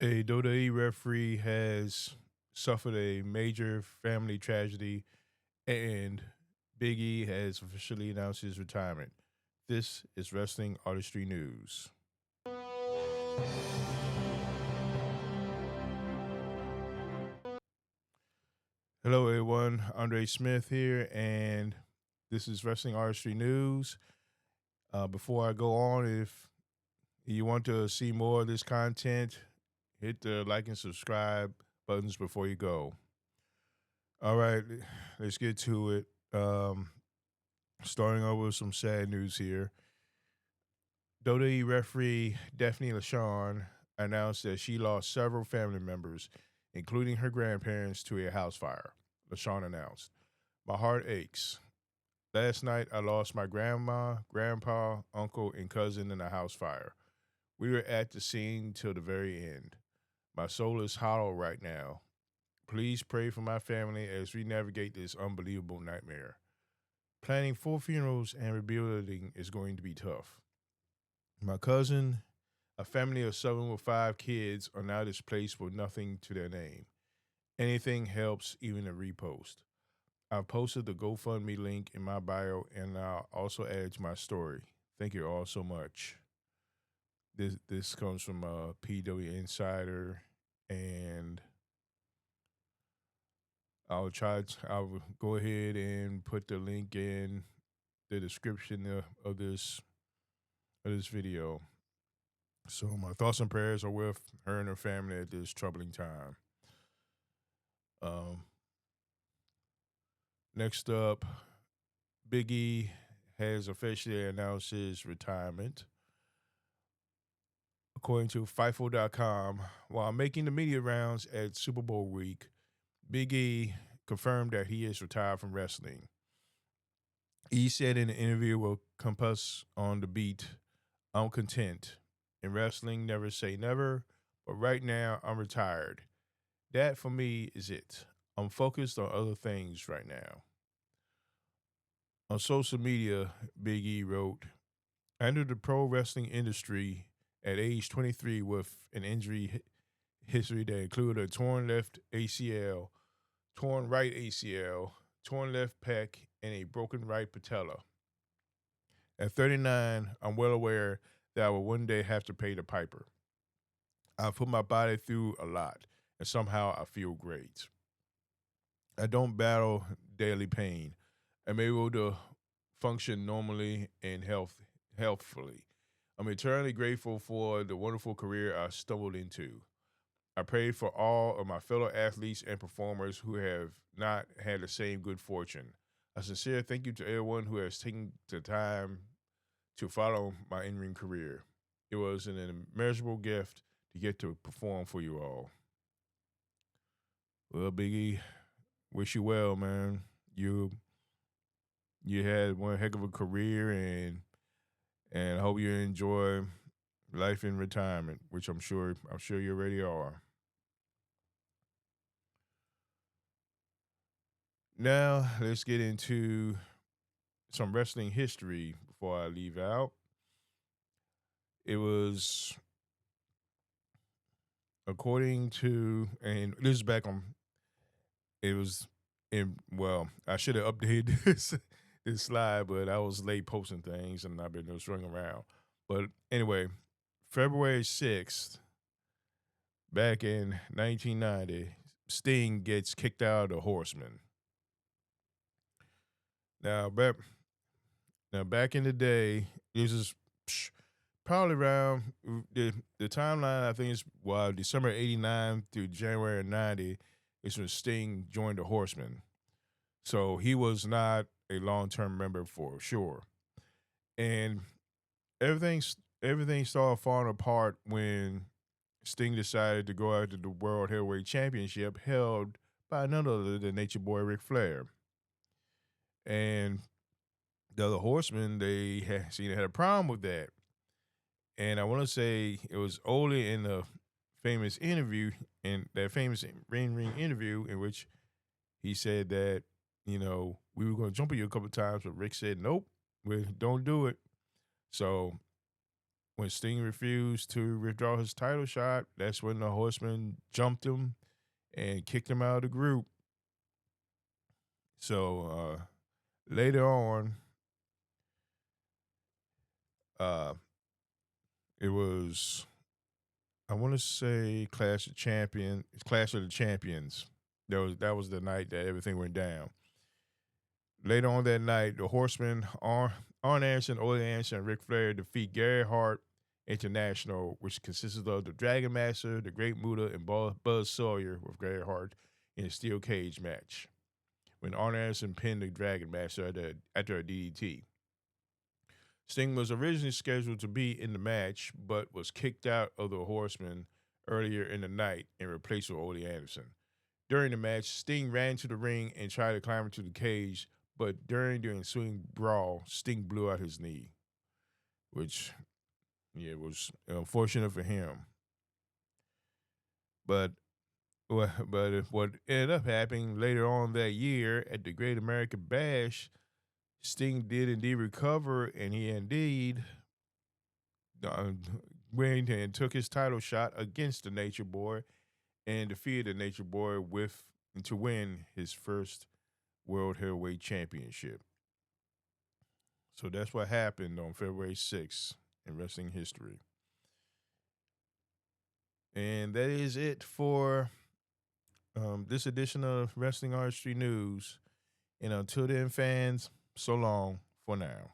A WWE referee has suffered a major family tragedy, and Big E has officially announced his retirement. This is Wrestling Artistry News. Hello, everyone. Andre Smith here, and this is Wrestling Artistry News. Before I go on, if you want to see more of this content, hit the like and subscribe buttons before you go. All right, let's get to it. Starting over with some sad news here. WWE referee Daphne LaShaunn announced that she lost several family members, including her grandparents, to a house fire. LaShawn announced, "My heart aches. Last night I lost my grandma, grandpa, uncle, and cousin in a house fire. We were at the scene till the very end. My soul is hollow right now. Please pray for my family as we navigate this unbelievable nightmare. Planning 4 funerals and rebuilding is going to be tough. My cousin, a family of 7 with 5 kids, are now displaced with nothing to their name. Anything helps, even a repost. I've posted the GoFundMe link in my bio, and I'll also add to my story. Thank you all so much." This comes from PWInsider, and I'll go ahead and put the link in the description of this video. So my thoughts and prayers are with her and her family at this troubling time. Um, Next up, Big E has officially announced his retirement. According to Fightful.com, while making the media rounds at Super Bowl week, Big E confirmed that he is retired from wrestling. E said in an interview with Compass on the Beat, "I'm content. In wrestling, never say never, but right now I'm retired. That for me is it. I'm focused on other things right now." On social media, Big E wrote, "I entered the pro wrestling industry at age 23 with an injury history that included a torn left ACL, torn right ACL, torn left pec, and a broken right patella. At 39, I'm well aware that I will one day have to pay the piper. I've put my body through a lot, and somehow I feel great. I don't battle daily pain. I'm able to function normally and healthfully. I'm eternally grateful for the wonderful career I stumbled into. I pray for all of my fellow athletes and performers who have not had the same good fortune. A sincere thank you to everyone who has taken the time to follow my in-ring career. It was an immeasurable gift to get to perform for you all." Well, Biggie, wish you well, man. You had one heck of a career, and I hope you enjoy life in retirement, which I'm sure you already are. Now let's get into some wrestling history before I leave out. It was according to, and this is back on. It was in, well, I should have updated this slide, but I was late posting things and I've been just running around. But anyway, February 6th, back in 1990, Sting gets kicked out of the Horsemen. Now back in the day, this is probably around the timeline. I think it's December '89 through January '90 is when Sting joined the Horsemen. So he was not a long-term member for sure, and everything everything started falling apart when Sting decided to go after the World Heavyweight Championship held by none other than Nature Boy Ric Flair. And the other Horsemen, they had a problem with that. And I want to say it was only in the famous interview, in that famous ring interview, in which he said that, we were going to jump on you a couple of times, but Rick said, "Nope, we don't do it." So when Sting refused to withdraw his title shot, that's when the Horseman jumped him and kicked him out of the group. So later on, uh, it was, I want to say Clash of the Champions. That was the night that everything went down. Later on that night, the Horsemen, Arn Anderson, Ole Anderson, and Ric Flair defeat Gary Hart International, which consisted of the Dragon Master, the Great Muta, and Buzz Sawyer with Gary Hart in a steel cage match. When Arn Anderson pinned the Dragon Master after a DDT. Sting was originally scheduled to be in the match, but was kicked out of the Horsemen earlier in the night and replaced with Ole Anderson. During the match, Sting ran to the ring and tried to climb into the cage, but during the ensuing brawl, Sting blew out his knee, which, yeah, was unfortunate for him. But what ended up happening later on that year at the Great American Bash, Sting did indeed recover, and he indeed went and took his title shot against the Nature Boy and defeated the Nature Boy to win his first World Heavyweight Championship. So that's what happened on February 6th in wrestling history. And that is it for this edition of Wrestling Artistry News. And until then, fans, so long for now.